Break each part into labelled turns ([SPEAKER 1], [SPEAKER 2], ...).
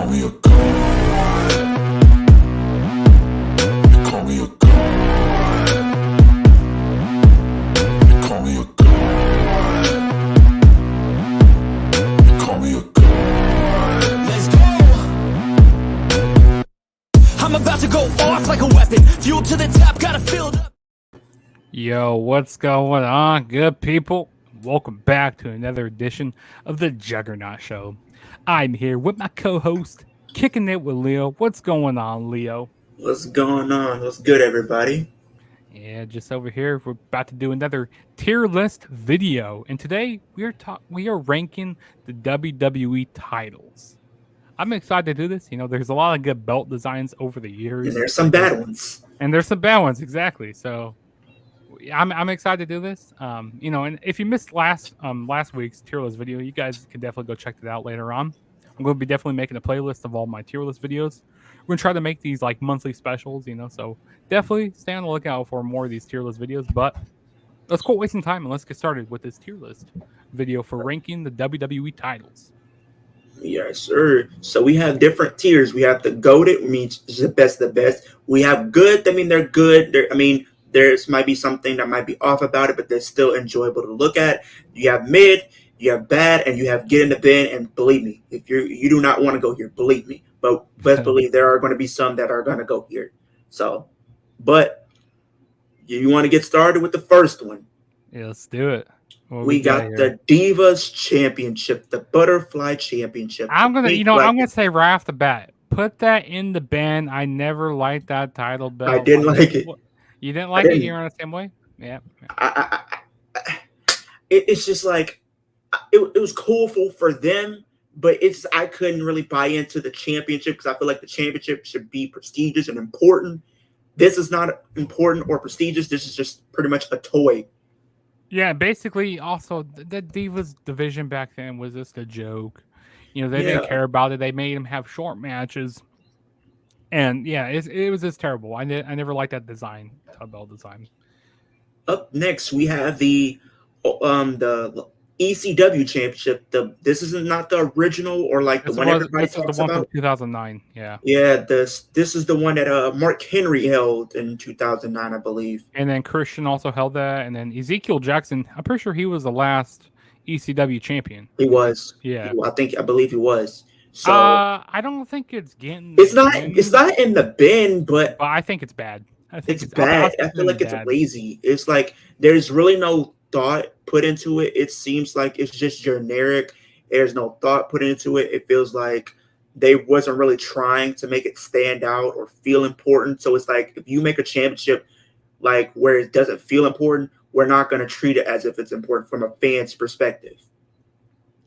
[SPEAKER 1] call me a god. You call me a god. You call me a god. You call me a god.
[SPEAKER 2] Let's go. I'm about to go off like a weapon. Fuel to the top, got it filled up.
[SPEAKER 3] Yo, what's going on, good people? Welcome back to another edition of the Juggernaut Show. I'm here with my co-host, Kicking It with Leo. What's going on, Leo?
[SPEAKER 4] What's going on? What's good, everybody?
[SPEAKER 3] Yeah, just over here, we're about to do another tier list video, and today we are ranking the WWE titles. I'm excited to do this. You know, there's a lot of good belt designs over the years,
[SPEAKER 4] And there's some bad ones.
[SPEAKER 3] Exactly. So I'm excited to do this. You know, and if you missed last week's tier list video, you guys can definitely go check it out later on. I'm going to be definitely making a playlist of all my tier list videos. We're going to try to make these like monthly specials, you know, so definitely stay on the lookout for more of these tier list videos. But let's quit wasting time and let's get started with this tier list video for ranking the WWE titles.
[SPEAKER 4] Yes, sir. So we have different tiers. We have the goated, which means it's the best of the best. We have good. I mean, they're good. There's might be something that might be off about it, but they're still enjoyable to look at. You have mid, you have bad, and you have get in the bin. And believe me, if you do not want to go here, believe me. But best believe there are going to be some that are going to go here. So, but you want to get started with the first one.
[SPEAKER 3] Yeah, let's do it.
[SPEAKER 4] We got the Divas Championship, the Butterfly Championship.
[SPEAKER 3] I'm gonna say right off the bat, put that in the bin. I never liked that title belt.
[SPEAKER 4] I didn't like it.
[SPEAKER 3] You didn't like it? You're on the same way? Yeah.
[SPEAKER 4] It's just like it was cool for them, but I couldn't really buy into the championship because I feel like the championship should be prestigious and important. This is not important or prestigious. This is just pretty much a toy.
[SPEAKER 3] Yeah, basically, also the Divas division back then was just a joke. You know, they didn't care about it. They made them have short matches, and yeah, it was just terrible. I never liked that design, belt design.
[SPEAKER 4] Up next, we have the ECW Championship. This is not the original or like the one everybody talks about.
[SPEAKER 3] From 2009. Yeah.
[SPEAKER 4] Yeah. This is the one that Mark Henry held in 2009, I believe.
[SPEAKER 3] And then Christian also held that, and then Ezekiel Jackson. I'm pretty sure he was the last ECW champion.
[SPEAKER 4] He was.
[SPEAKER 3] Yeah.
[SPEAKER 4] I believe he was. So
[SPEAKER 3] I don't think it's getting.
[SPEAKER 4] It's not in the bin, but
[SPEAKER 3] I think it's bad. I think
[SPEAKER 4] it's bad. I feel like it's lazy. It's like there's really no thought put into it. It seems like it's just generic. There's no thought put into it. It feels like they wasn't really trying to make it stand out or feel important. So it's like if you make a championship like where it doesn't feel important, we're not going to treat it as if it's important from a fan's perspective.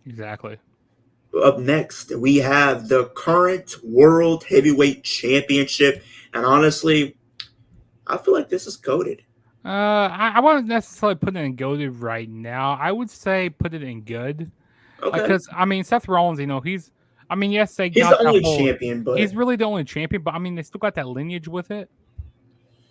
[SPEAKER 3] Exactly.
[SPEAKER 4] Up next, we have the current World Heavyweight Championship. And honestly, I feel like this is goated.
[SPEAKER 3] I wouldn't necessarily put it in goated right now. I would say put it in good.
[SPEAKER 4] Okay.
[SPEAKER 3] Because, I mean, Seth Rollins, you know, yes, they
[SPEAKER 4] he's
[SPEAKER 3] got
[SPEAKER 4] the only champion, but
[SPEAKER 3] he's really the only champion, but I mean, they still got that lineage with it.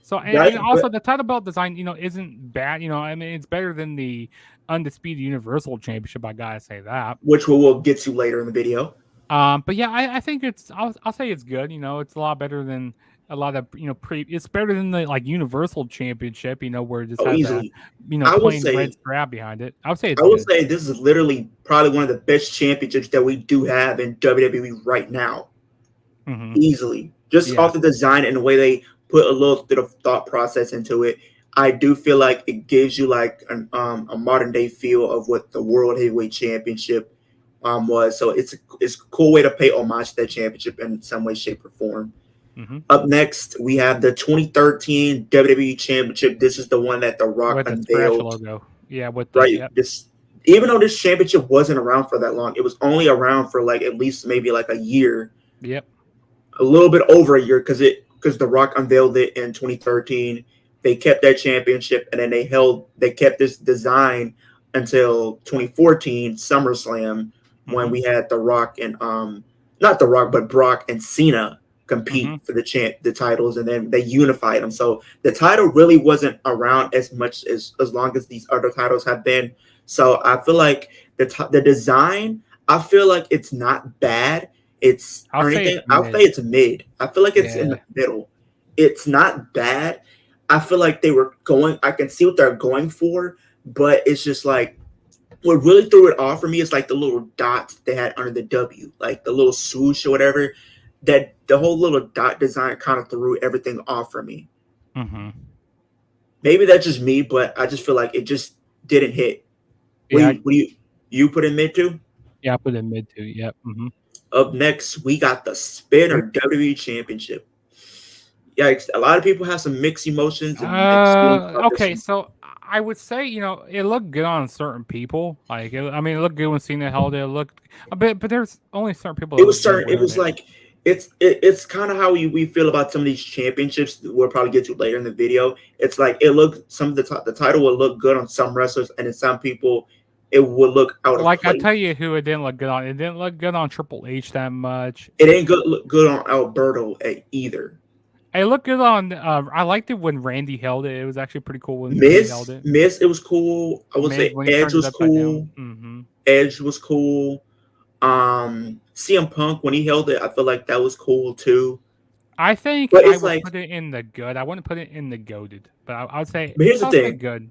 [SPEAKER 3] So, and also the title belt design, you know, isn't bad. You know, I mean, it's better than the Undisputed Universal Championship. I gotta say that.
[SPEAKER 4] Which we'll get to later in the video.
[SPEAKER 3] But yeah, I think I'll say it's good. You know, it's a lot better than a lot of, you know, it's better than the like Universal Championship, you know, where it just has
[SPEAKER 4] easily.
[SPEAKER 3] Plain red strap behind it. I would say
[SPEAKER 4] this is literally probably one of the best championships that we do have in WWE right now.
[SPEAKER 3] Mm-hmm.
[SPEAKER 4] Easily. Just off the design and the way they put a little bit of thought process into it. I do feel like it gives you like a modern day feel of what the World Heavyweight Championship was. So it's a cool way to pay homage to that championship in some way, shape, or form.
[SPEAKER 3] Mm-hmm.
[SPEAKER 4] Up next, we have the 2013 WWE Championship. This is the one that The Rock
[SPEAKER 3] with
[SPEAKER 4] unveiled.
[SPEAKER 3] Logo. Yeah,
[SPEAKER 4] Even though this championship wasn't around for that long, it was only around for like at least maybe like a year.
[SPEAKER 3] Yep.
[SPEAKER 4] A little bit over a year because The Rock unveiled it in 2013. They kept that championship and then they kept this design until 2014 SummerSlam when we had The Rock and not The Rock but Brock and Cena compete for the titles, and then they unified them. So the title really wasn't around as much as long as these other titles have been. So I feel like the design, I feel like it's not bad. It's
[SPEAKER 3] I'll
[SPEAKER 4] or
[SPEAKER 3] say
[SPEAKER 4] anything.
[SPEAKER 3] it's
[SPEAKER 4] I'll say
[SPEAKER 3] mid.
[SPEAKER 4] it's mid. I feel like it's in
[SPEAKER 3] Yeah.
[SPEAKER 4] the middle. It's not bad. I feel like they were going. I can see what they're going for, but it's just like what really threw it off for me is like the little dots they had under the W, like the little swoosh or whatever. That the whole little dot design kind of threw everything off for me.
[SPEAKER 3] Mm-hmm.
[SPEAKER 4] Maybe that's just me, but I just feel like it just didn't hit.
[SPEAKER 3] Yeah.
[SPEAKER 4] What do you put in mid too?
[SPEAKER 3] Yeah. I put it in mid too. Yep. Mm-hmm.
[SPEAKER 4] Up next, we got the Spinner WWE Championship. Yikes! A lot of people have some mixed emotions and mixed feelings about this
[SPEAKER 3] Okay,
[SPEAKER 4] one.
[SPEAKER 3] so I would say, it looked good on certain people. Like, I mean, it looked good when Cena held it. It looked a bit, but there's only certain people that
[SPEAKER 4] It was
[SPEAKER 3] look good
[SPEAKER 4] certain. It
[SPEAKER 3] wearing
[SPEAKER 4] was
[SPEAKER 3] it.
[SPEAKER 4] like it's kind of how we feel about some of these championships. We'll probably get to later in the video. It's like it looked some of the title will look good on some wrestlers, and in some people, it would look out of
[SPEAKER 3] Like, I
[SPEAKER 4] place.
[SPEAKER 3] tell you who it didn't look good on. It didn't look good on Triple H that much.
[SPEAKER 4] It ain't good look good on Alberto either.
[SPEAKER 3] It looked good on. I liked it when Randy held it. It was actually pretty cool when Randy held it.
[SPEAKER 4] Miss, it was cool. I would
[SPEAKER 3] Miz
[SPEAKER 4] say
[SPEAKER 3] when he
[SPEAKER 4] Edge
[SPEAKER 3] turned it
[SPEAKER 4] was
[SPEAKER 3] upside down.
[SPEAKER 4] cool.
[SPEAKER 3] Mm-hmm.
[SPEAKER 4] Edge was cool. CM Punk when he held it, I feel like that was cool too.
[SPEAKER 3] I think
[SPEAKER 4] But
[SPEAKER 3] I
[SPEAKER 4] it's
[SPEAKER 3] would
[SPEAKER 4] like,
[SPEAKER 3] put it in the good. I wouldn't put it in the goaded, but I would say
[SPEAKER 4] but here's the
[SPEAKER 3] I'll say
[SPEAKER 4] thing:
[SPEAKER 3] good.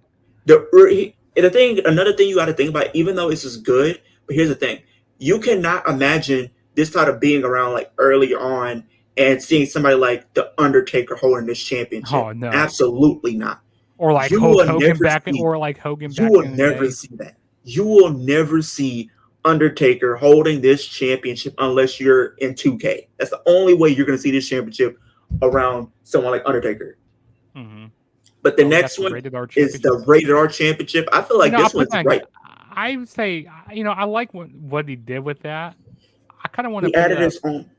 [SPEAKER 4] another thing you got to think about, even though this is good, but here's the thing: you cannot imagine this title being around like early on and seeing somebody like the Undertaker holding this championship.
[SPEAKER 3] Oh no.
[SPEAKER 4] Absolutely not.
[SPEAKER 3] Or like
[SPEAKER 4] You
[SPEAKER 3] Hulk
[SPEAKER 4] will
[SPEAKER 3] Hogan
[SPEAKER 4] never
[SPEAKER 3] back in,
[SPEAKER 4] see.
[SPEAKER 3] or like Hogan
[SPEAKER 4] You
[SPEAKER 3] back
[SPEAKER 4] will
[SPEAKER 3] in the
[SPEAKER 4] never
[SPEAKER 3] day.
[SPEAKER 4] see that. You will never see Undertaker holding this championship unless you're in 2K. That's the only way you're going to see this championship around someone like Undertaker.
[SPEAKER 3] Mm-hmm.
[SPEAKER 4] But the
[SPEAKER 3] Oh, we got
[SPEAKER 4] next
[SPEAKER 3] the
[SPEAKER 4] one
[SPEAKER 3] rated R
[SPEAKER 4] is the
[SPEAKER 3] championship.
[SPEAKER 4] Rated R Championship. I feel like
[SPEAKER 3] I'll
[SPEAKER 4] this
[SPEAKER 3] put
[SPEAKER 4] one's
[SPEAKER 3] that.
[SPEAKER 4] right.
[SPEAKER 3] I would say, I like what he did with that. I kind of want to
[SPEAKER 4] He
[SPEAKER 3] put it
[SPEAKER 4] added
[SPEAKER 3] up.
[SPEAKER 4] his own.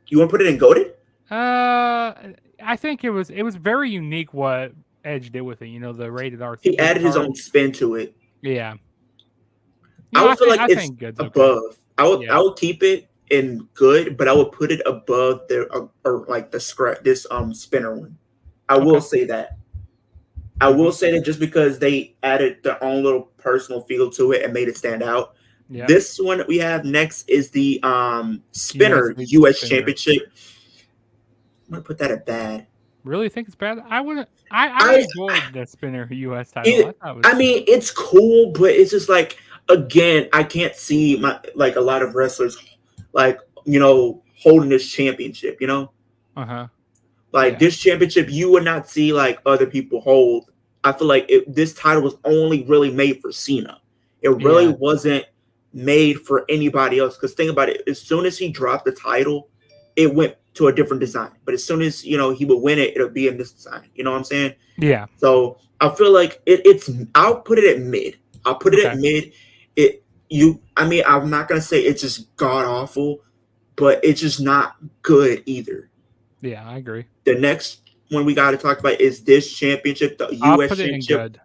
[SPEAKER 4] You want to put it in Goated?
[SPEAKER 3] I think it was very unique what Edge did with it. The rated R
[SPEAKER 4] He added his
[SPEAKER 3] card.
[SPEAKER 4] own spin to it.
[SPEAKER 3] Yeah.
[SPEAKER 4] I would feel like
[SPEAKER 3] I
[SPEAKER 4] it's
[SPEAKER 3] think good's okay.
[SPEAKER 4] above. I would keep it in good, but I would put it above or like the scrap this spinner one. I will
[SPEAKER 3] Okay.
[SPEAKER 4] say that. I will say that just because they added their own little personal feel to it and made it stand out.
[SPEAKER 3] Yeah.
[SPEAKER 4] This one that we have next is the spinner
[SPEAKER 3] United
[SPEAKER 4] US
[SPEAKER 3] Spinner.
[SPEAKER 4] Championship. I'm gonna put that at bad.
[SPEAKER 3] Really think it's bad? I wouldn't. I enjoyed the Spinner US title. I thought it was.
[SPEAKER 4] I mean, it's cool, but it's just like again, I can't see my like a lot of wrestlers like holding this championship.
[SPEAKER 3] Uh-huh.
[SPEAKER 4] Like
[SPEAKER 3] Yeah.
[SPEAKER 4] this championship, you would not see like other people hold. I feel like this title was only really made for Cena. It really
[SPEAKER 3] Yeah.
[SPEAKER 4] wasn't made for anybody else. Because think about it, as soon as he dropped the title, it went to a different design. But as soon as he would win it, it'll be in this design. You know what I'm saying?
[SPEAKER 3] Yeah.
[SPEAKER 4] So I feel like it's. I'll put it at mid. I'll put it at
[SPEAKER 3] Okay.
[SPEAKER 4] mid. I mean, I'm not gonna say it's just god awful, but it's just not good either.
[SPEAKER 3] Yeah, I agree.
[SPEAKER 4] The next one we got to talk about is this championship, the
[SPEAKER 3] I'll
[SPEAKER 4] U.S.
[SPEAKER 3] put it in
[SPEAKER 4] Championship.
[SPEAKER 3] good.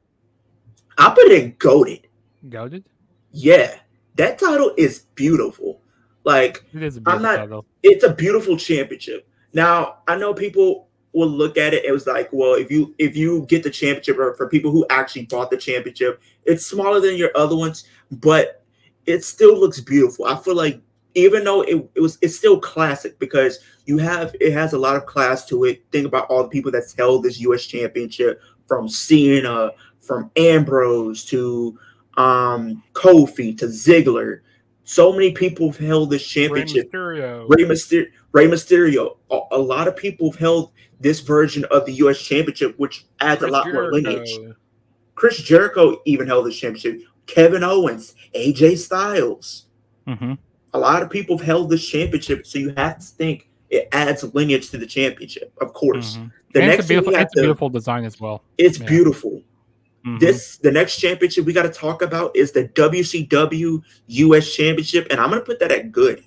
[SPEAKER 4] I'll put it in goaded.
[SPEAKER 3] Goaded?
[SPEAKER 4] Yeah, that title is beautiful. Like
[SPEAKER 3] It is a
[SPEAKER 4] I'm
[SPEAKER 3] beautiful
[SPEAKER 4] not.
[SPEAKER 3] title.
[SPEAKER 4] It's a beautiful championship. Now I know people will look at it. It was like, well, if you get the championship, or for people who actually bought the championship, it's smaller than your other ones, but it still looks beautiful. I feel like even though it's still classic because it has a lot of class to it. Think about all the people that's held this U.S. championship, from Cena, from Ambrose to Kofi to Ziggler. So many people have held this
[SPEAKER 3] Rey
[SPEAKER 4] championship.
[SPEAKER 3] Mysterio.
[SPEAKER 4] Rey Mysterio. A lot of people have held this version of the U.S. championship, which adds
[SPEAKER 3] Chris
[SPEAKER 4] a lot more lineage.
[SPEAKER 3] Jericho.
[SPEAKER 4] Chris Jericho even held this championship. Kevin Owens, AJ Styles.
[SPEAKER 3] Mm-hmm.
[SPEAKER 4] A lot of people have held this championship, so you have to think it adds lineage to the championship. Of course,
[SPEAKER 3] Mm-hmm.
[SPEAKER 4] the
[SPEAKER 3] And
[SPEAKER 4] next one
[SPEAKER 3] it's a beautiful design as well.
[SPEAKER 4] it's
[SPEAKER 3] Yeah.
[SPEAKER 4] beautiful.
[SPEAKER 3] Mm-hmm.
[SPEAKER 4] The next championship we got to talk about is the WCW US Championship, and I'm gonna put that at good.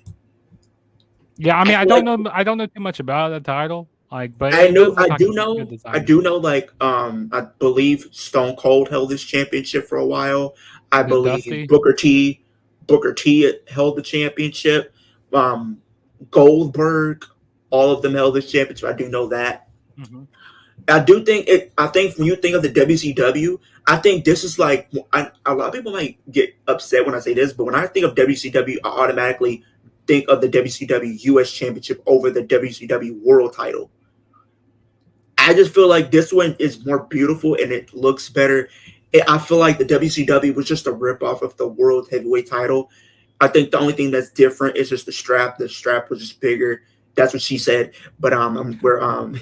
[SPEAKER 3] Yeah, I mean, I
[SPEAKER 4] feel
[SPEAKER 3] don't know too much about the title, but
[SPEAKER 4] I
[SPEAKER 3] it
[SPEAKER 4] know,
[SPEAKER 3] does look like a good
[SPEAKER 4] I
[SPEAKER 3] design.
[SPEAKER 4] do know. Like, I believe Stone Cold held this championship for a while. I believe
[SPEAKER 3] Dusty?
[SPEAKER 4] Booker T held the championship. Goldberg, all of them held this championship. I do know that.
[SPEAKER 3] Mm-hmm.
[SPEAKER 4] I do think it. I think when you think of the WCW, I think this is like a lot of people might get upset when I say this, but when I think of WCW, I automatically think of the WCW US Championship over the WCW World Title. I just feel like this one is more beautiful and it looks better. I feel like the WCW was just a ripoff of the World Heavyweight Title. I think the only thing that's different is just the strap. The strap was just bigger. That's what she said. But we're
[SPEAKER 3] Pause.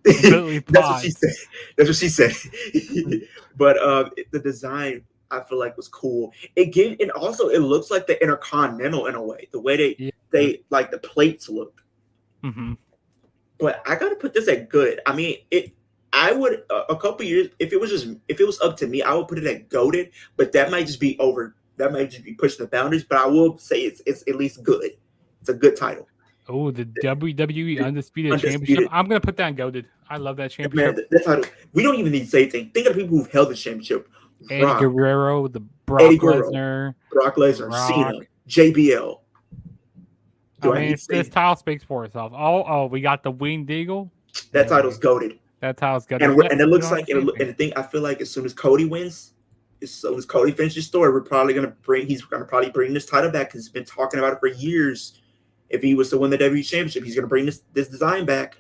[SPEAKER 3] Completely
[SPEAKER 4] that's what she
[SPEAKER 3] pause.
[SPEAKER 4] said. That's what she said. But the design I feel like was cool. And also it looks like the Intercontinental in a way. The way
[SPEAKER 3] Yeah.
[SPEAKER 4] they like the plates look.
[SPEAKER 3] Mm-hmm.
[SPEAKER 4] But I gotta put this at good. I mean, I would a couple years if it was up to me, I would put it at goated. But that might just be over. That might just be pushing the boundaries. But I will say it's at least good. It's a good title.
[SPEAKER 3] Oh, the WWE Undisputed Championship.
[SPEAKER 4] Undisputed.
[SPEAKER 3] I'm gonna put that in goated. I love that
[SPEAKER 4] Man,
[SPEAKER 3] championship.
[SPEAKER 4] that title. We don't even need to say anything. Think of the people who've held the championship.
[SPEAKER 3] Eddie
[SPEAKER 4] Rock,
[SPEAKER 3] Guerrero, the Brock
[SPEAKER 4] Eddie Guerrero,
[SPEAKER 3] Lesnar.
[SPEAKER 4] Brock Lesnar,
[SPEAKER 3] Rock.
[SPEAKER 4] Cena, JBL. Do I,
[SPEAKER 3] mean,
[SPEAKER 4] need to say
[SPEAKER 3] this title speaks for itself. Oh, we got the Winged Eagle.
[SPEAKER 4] that title's goaded?
[SPEAKER 3] That title's good.
[SPEAKER 4] And it looks like and the thing I feel like as soon as Cody wins, as soon as Cody finishes his story, he's gonna probably bring this title back because he's been talking about it for years. If he was to win the WWE Championship, he's gonna bring this design back.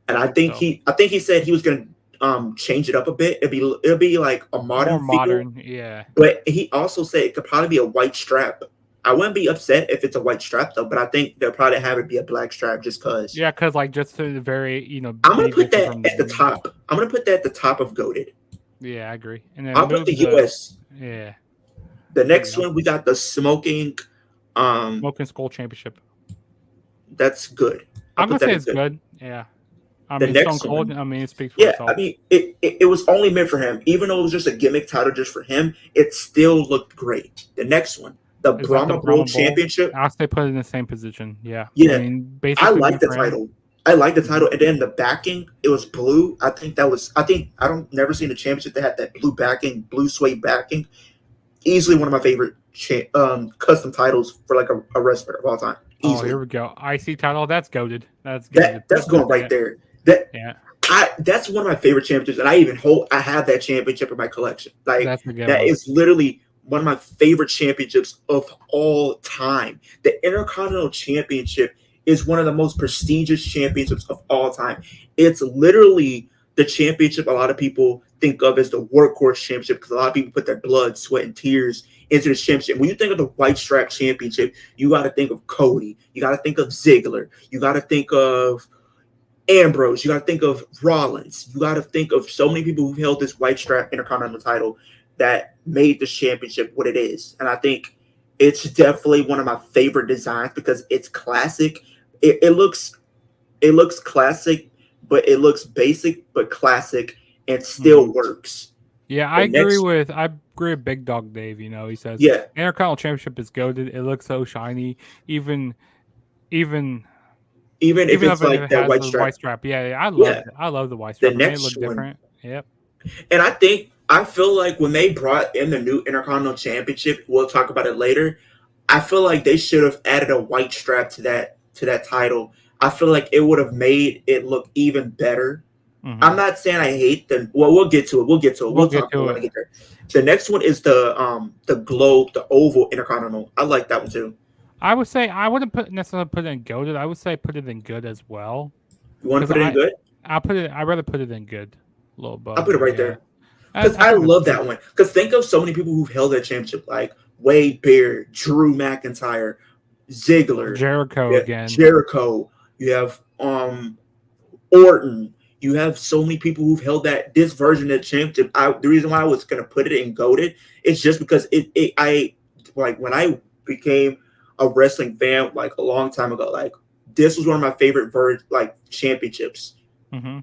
[SPEAKER 4] And I think he said he was gonna change it up a bit. It'll be like a modern
[SPEAKER 3] more modern, yeah.
[SPEAKER 4] But he also said it could probably be a white strap. I wouldn't be upset if it's a white strap though, but I think they'll probably have it be a black strap just cause.
[SPEAKER 3] Yeah, because like just to the very
[SPEAKER 4] I'm gonna put that at the top. I'm gonna put that at the top of goated.
[SPEAKER 3] Yeah, I agree. And then
[SPEAKER 4] I'll put the US.
[SPEAKER 3] Yeah.
[SPEAKER 4] The next one we got the smoking
[SPEAKER 3] Skull Championship.
[SPEAKER 4] That's good.
[SPEAKER 3] I'm gonna say it's good. Yeah. I
[SPEAKER 4] The
[SPEAKER 3] mean,
[SPEAKER 4] next
[SPEAKER 3] Stone Cold,
[SPEAKER 4] one,
[SPEAKER 3] I mean, it speaks for
[SPEAKER 4] yeah,
[SPEAKER 3] itself.
[SPEAKER 4] I mean, it was only meant for him. Even though it was just a gimmick title just for him, it still looked great. The next one, the Brahma Bull Championship.
[SPEAKER 3] I say put it in the same position. Yeah.
[SPEAKER 4] Yeah.
[SPEAKER 3] I mean, basically,
[SPEAKER 4] I like the title. I like the title. And then the backing, it was blue. I don't never seen a championship that had that blue backing, blue suede backing. Easily one of my favorite custom titles for like a wrestler of all time. Easily.
[SPEAKER 3] Oh, here we go. IC title. That's goated. That's
[SPEAKER 4] going right there. That's one of my favorite championships, and I have that championship in my collection. Like that is literally one of my favorite championships of all time. The Intercontinental Championship is one of the most prestigious championships of all time. It's literally the championship a lot of people think of as the workhorse championship because a lot of people put their blood, sweat, and tears into this championship. When you think of the White Strap Championship, you got to think of Cody. You got to think of Ziggler. You got to think of Ambrose. You got to think of Rollins. You got to think of so many people who've held this White Strap Intercontinental title that made this championship what it is. And I think it's definitely one of my favorite designs because it's classic. It looks classic, but it looks basic but classic and still works.
[SPEAKER 3] Yeah, I agree with Big Dog Dave. You know, he says,
[SPEAKER 4] yeah,
[SPEAKER 3] Intercontinental Championship is goated. It looks so shiny, even if
[SPEAKER 4] it's like that white
[SPEAKER 3] strap. Yeah, I love it. I love the white strap.
[SPEAKER 4] The next
[SPEAKER 3] they look different. Yep.
[SPEAKER 4] And I feel like when they brought in the new Intercontinental Championship, we'll talk about it later. I feel like they should have added a white strap to that title. I feel like it would have made it look even better. Mm-hmm. I'm not saying I hate them. Well, we'll get to it. We'll talk about it when I get there. The next one is the globe, the oval Intercontinental. I like that one too.
[SPEAKER 3] I would say I wouldn't necessarily put it in goated. I would say put it in good as well.
[SPEAKER 4] You want to put it in good?
[SPEAKER 3] I'd rather put it in good. A little above.
[SPEAKER 4] I'll put it right there. Because I love that one. Because think of so many people who've held that championship, like Wade Beard, Drew McIntyre, Ziggler,
[SPEAKER 3] Jericho again.
[SPEAKER 4] Jericho. You have Orton. You have so many people who've held this version of the championship. The reason why I was gonna put it in goated is just because I when I became a wrestling fan like a long time ago, like this was one of my favorite championships. Mm-hmm.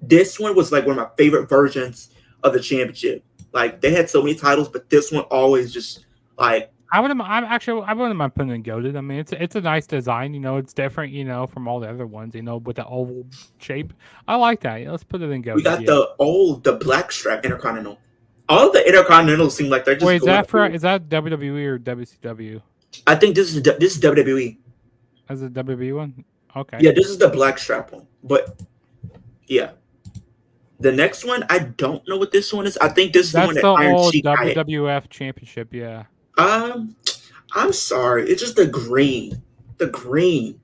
[SPEAKER 4] This one was like one of my favorite versions of the championship. Like they had so many titles, but this one always just like
[SPEAKER 3] I wouldn't mind putting it in goated. I mean, it's a nice design. You know, it's different. You know, from all the other ones. You know, with the oval shape. I like that. Yeah, let's put it in goated.
[SPEAKER 4] We got the black strap Intercontinental. All the Intercontinentals seem like they're just.
[SPEAKER 3] Wait, is that WWE or WCW?
[SPEAKER 4] I think this is WWE.
[SPEAKER 3] As a WWE one? Okay.
[SPEAKER 4] Yeah, this is the black strap one. But yeah. The next one, I don't know what this one is. I think this is the one that
[SPEAKER 3] Iron Sheik. That's the old WWF Championship, yeah.
[SPEAKER 4] I I'm sorry. It's just the green. The green.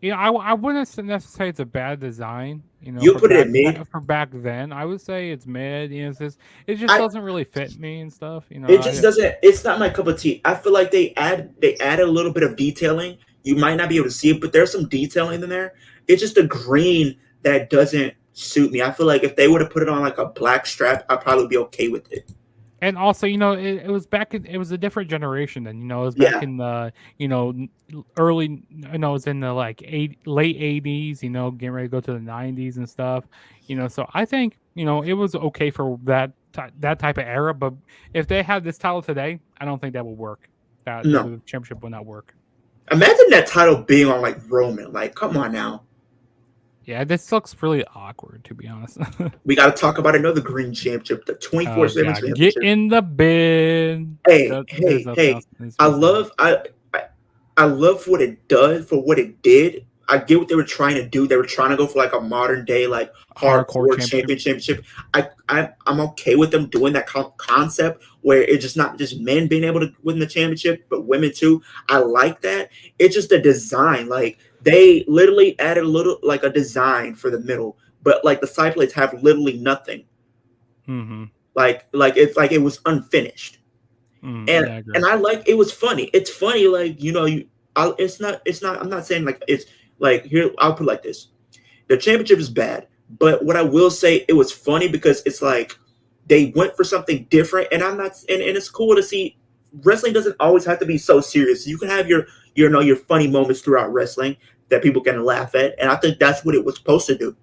[SPEAKER 3] You know, I wouldn't necessarily say it's a bad design. You know,
[SPEAKER 4] You put it in mid.
[SPEAKER 3] for back then, I would say it's mid. You know, it just
[SPEAKER 4] I
[SPEAKER 3] doesn't really fit me and stuff. You know,
[SPEAKER 4] It just doesn't. It's not my cup of tea. I feel like they added a little bit of detailing. You might not be able to see it, but there's some detailing in there. It's just the green that doesn't suit me. I feel like if they would have put it on like a black strap, I'd probably be okay with it.
[SPEAKER 3] and also, you know, it was back in, it was a different generation then. You know, it was back
[SPEAKER 4] Yeah,
[SPEAKER 3] in the, you know, early, you know, it was in the like late 80s. You know, getting ready to go to the 90s and stuff. You know, so I think, you know, it was okay for that type of era. But if they had this title today, I don't think that would work. That
[SPEAKER 4] no.
[SPEAKER 3] the championship would not work.
[SPEAKER 4] Imagine that title being on like Roman. Like, come on now.
[SPEAKER 3] Yeah, this looks really awkward, to be honest.
[SPEAKER 4] We got to talk about another green championship, the
[SPEAKER 3] Oh
[SPEAKER 4] 24/7
[SPEAKER 3] god, get
[SPEAKER 4] championship.
[SPEAKER 3] in the bin.
[SPEAKER 4] Hey,
[SPEAKER 3] There's
[SPEAKER 4] hey,
[SPEAKER 3] nothing
[SPEAKER 4] hey!
[SPEAKER 3] else that needs to
[SPEAKER 4] I
[SPEAKER 3] be said.
[SPEAKER 4] love I love what it does for what it did. I get what they were trying to do. They were trying to go for like a modern day, like
[SPEAKER 3] Hardcore
[SPEAKER 4] hardcore
[SPEAKER 3] championship.
[SPEAKER 4] championship. I'm okay with them doing that concept where it's just not just men being able to win the championship, but women too. I like that. It's just the design. Like they literally added a little like a design for the middle, but like the side plates have literally nothing.
[SPEAKER 3] Mm-hmm.
[SPEAKER 4] Like it's like it was unfinished. and
[SPEAKER 3] Yeah, I agree.
[SPEAKER 4] and I like it was funny. It's funny, like it's not. I'm not saying like it's like here. I'll put it like this: the championship is bad, but what I will say, it was funny because it's like they went for something different, and I'm not, and it's cool to see. Wrestling doesn't always have to be so serious. You can have your funny moments throughout wrestling that people can laugh at, and I think that's what it was supposed to do.